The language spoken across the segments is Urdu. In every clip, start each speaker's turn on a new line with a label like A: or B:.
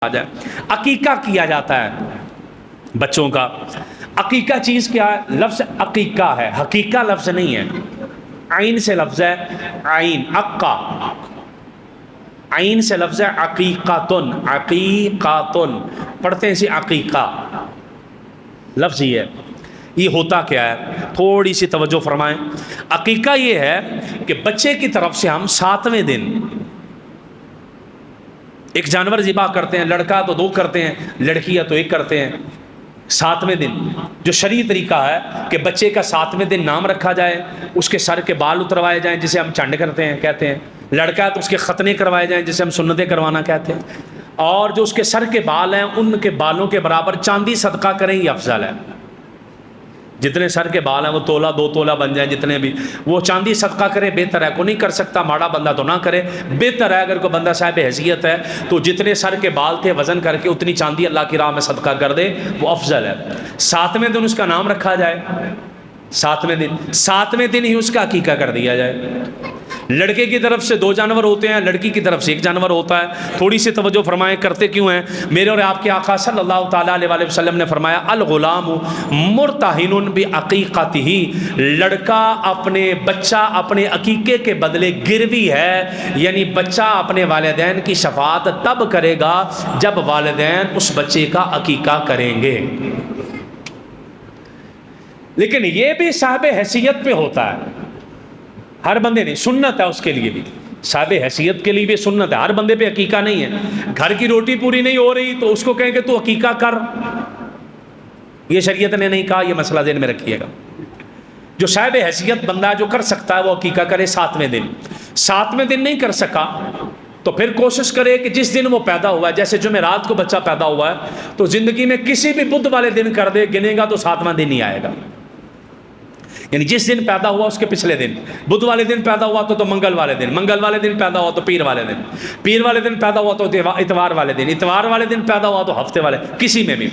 A: آ جائے۔ عقیقہ کیا جاتا ہے بچوں کا۔ عقیقہ چیز کیا ہے؟ لفظ عقیقہ ہے، حقیقہ لفظ نہیں ہے، عین سے لفظ ہے، عین عقا، عین سے لفظ ہے عقیقاتن، عقیقاتن پڑھتے ہیں اسی عقیقہ، لفظ یہ ہے۔ یہ ہوتا کیا ہے؟ تھوڑی سی توجہ فرمائیں۔ عقیقہ یہ ہے کہ بچے کی طرف سے ہم 7ویں دن ایک جانور ذبح کرتے ہیں، لڑکا تو 2 کرتے ہیں، لڑکیاں تو 1 کرتے ہیں۔ 7ویں دن جو شرعی طریقہ ہے کہ بچے کا 7ویں دن نام رکھا جائے، اس کے سر کے بال اتروائے جائیں جسے ہم چنڈ کرتے ہیں کہتے ہیں، لڑکا تو اس کے ختنے کروائے جائیں جسے ہم سنتیں کروانا کہتے ہیں، اور جو اس کے سر کے بال ہیں ان کے بالوں کے برابر چاندی صدقہ کریں، یہ افضل ہے۔ جتنے سر کے بال ہیں وہ تولہ 2 تولہ بن جائیں، جتنے بھی وہ چاندی صدقہ کرے، بہتر ہے۔ کوئی نہیں کر سکتا ماڑا بندہ تو نہ کرے، بہتر ہے اگر کوئی بندہ صاحب حیثیت ہے تو جتنے سر کے بال تھے وزن کر کے اتنی چاندی اللہ کی راہ میں صدقہ کر دے، وہ افضل ہے۔ 7ویں دن اس کا نام رکھا جائے، 7ویں دن ہی اس کا عقیقہ کر دیا جائے۔ لڑکے کی طرف سے 2 جانور ہوتے ہیں، لڑکی کی طرف سے 1 جانور ہوتا ہے۔ تھوڑی سی توجہ فرمائیں، کرتے کیوں ہیں؟ میرے اور آپ کے آقا صلی اللہ تعالیٰ علیہ وسلم نے فرمایا الغلام مرتہن بعقیقتہ، لڑکا بچہ اپنے عقیقے کے بدلے گروی ہے، یعنی بچہ اپنے والدین کی شفاعت تب کرے گا جب والدین اس بچے کا عقیقہ کریں گے۔ لیکن یہ بھی صاحب حیثیت پہ ہوتا ہے، ہر بندے نہیں، سنت ہے اس کے لیے بھی، صاحب حیثیت کے لیے بھی سنت ہے، ہر بندے پہ عقیقہ نہیں ہے۔ گھر کی روٹی پوری نہیں ہو رہی تو اس کو کہیں کہ تو عقیقہ کر، یہ شریعت نے نہیں کہا، یہ مسئلہ ذہن میں رکھیے گا۔ جو صاحب حیثیت بندہ جو کر سکتا ہے وہ عقیقہ کرے 7ویں دن۔ 7ویں دن نہیں کر سکا تو پھر کوشش کرے کہ جس دن وہ پیدا ہوا ہے، جیسے جمعرات کو بچہ پیدا ہوا ہے تو زندگی میں کسی بھی بدھ والے دن کر دے، گنے گا تو 7واں دن ہی آئے گا، یعنی جس دن پیدا ہوا اس کے پچھلے دن، بدھ والے دن پیدا ہوا تو منگل والے دن، منگل والے دن پیدا ہوا تو پیر والے دن، پیر والے دن پیدا ہوا تو اتوار والے دن، اتوار والے دن پیدا ہوا تو ہفتے والے، کسی میں بھی۔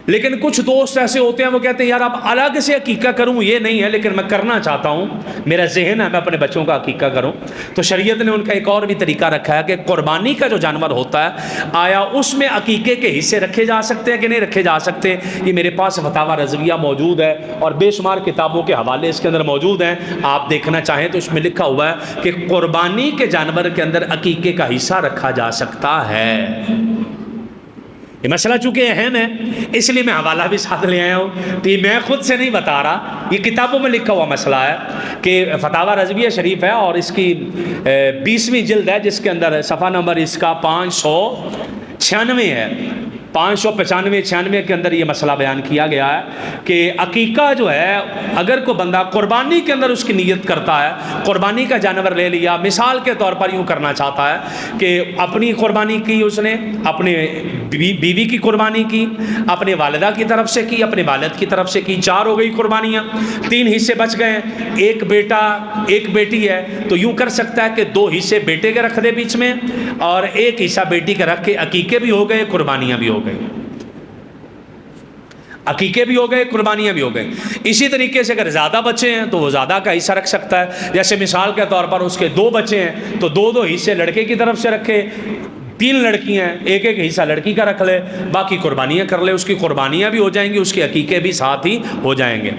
A: لیکن کچھ دوست ایسے ہوتے ہیں وہ کہتے ہیں یار اب الگ سے عقیقہ کروں، یہ نہیں ہے لیکن میں کرنا چاہتا ہوں، میرا ذہن ہے میں اپنے بچوں کا عقیقہ کروں۔ تو شریعت نے ان کا ایک اور بھی طریقہ رکھا ہے کہ قربانی کا جو جانور ہوتا ہے آیا اس میں عقیقے کے حصے رکھے جا سکتے ہیں کہ نہیں رکھے جا سکتے۔ یہ میرے پاس فتاوی رضویہ موجود ہے اور بے شمار کتابوں کے حوالے اس کے اندر موجود ہیں، آپ دیکھنا چاہیں تو اس میں لکھا ہوا ہے کہ قربانی کے جانور کے اندر عقیقے کا حصہ رکھا جا سکتا ہے۔ یہ مسئلہ چونکہ اہم ہے اس لیے میں حوالہ بھی ساتھ لے آیا ہوں، تو یہ میں خود سے نہیں بتا رہا، یہ کتابوں میں لکھا ہوا مسئلہ ہے کہ فتاوی رضویہ شریف ہے اور اس کی 20ویں جلد ہے جس کے اندر صفحہ نمبر اس کا 596 ہے، 595-96 کے اندر یہ مسئلہ بیان کیا گیا ہے کہ عقیقہ جو ہے اگر کوئی بندہ قربانی کے اندر اس کی نیت کرتا ہے، قربانی کا جانور لے لیا، مثال کے طور پر یوں کرنا چاہتا ہے کہ اپنی قربانی کی، اس نے اپنے بیوی کی قربانی کی، اپنے والدہ کی طرف سے کی، اپنے والد کی طرف سے کی، 4 ہو گئی قربانیاں، 3 حصے بچ گئے، 1 بیٹا 1 بیٹی ہے تو یوں کر سکتا ہے کہ 2 حصے بیٹے کے رکھ دے بیچ میں اور 1 حصہ بیٹی کا رکھ کے عقیقے بھی ہو گئے، قربانیاں بھی ہو گئے، عقیقے بھی ہو گئے، قربانیاں بھی ہو گئے۔ اسی طریقے سے اگر زیادہ بچے ہیں تو وہ زیادہ کا حصہ رکھ سکتا ہے، جیسے مثال کے طور پر اس کے 2 بچے ہیں تو 2 حصے لڑکے کی طرف سے رکھے، 3 لڑکیاں ہیں 1 حصہ لڑکی کا رکھ لے، باقی قربانیاں کر لے، اس کی قربانیاں بھی ہو جائیں گی، اس کے عقیقے بھی ساتھ ہی ہو جائیں گے۔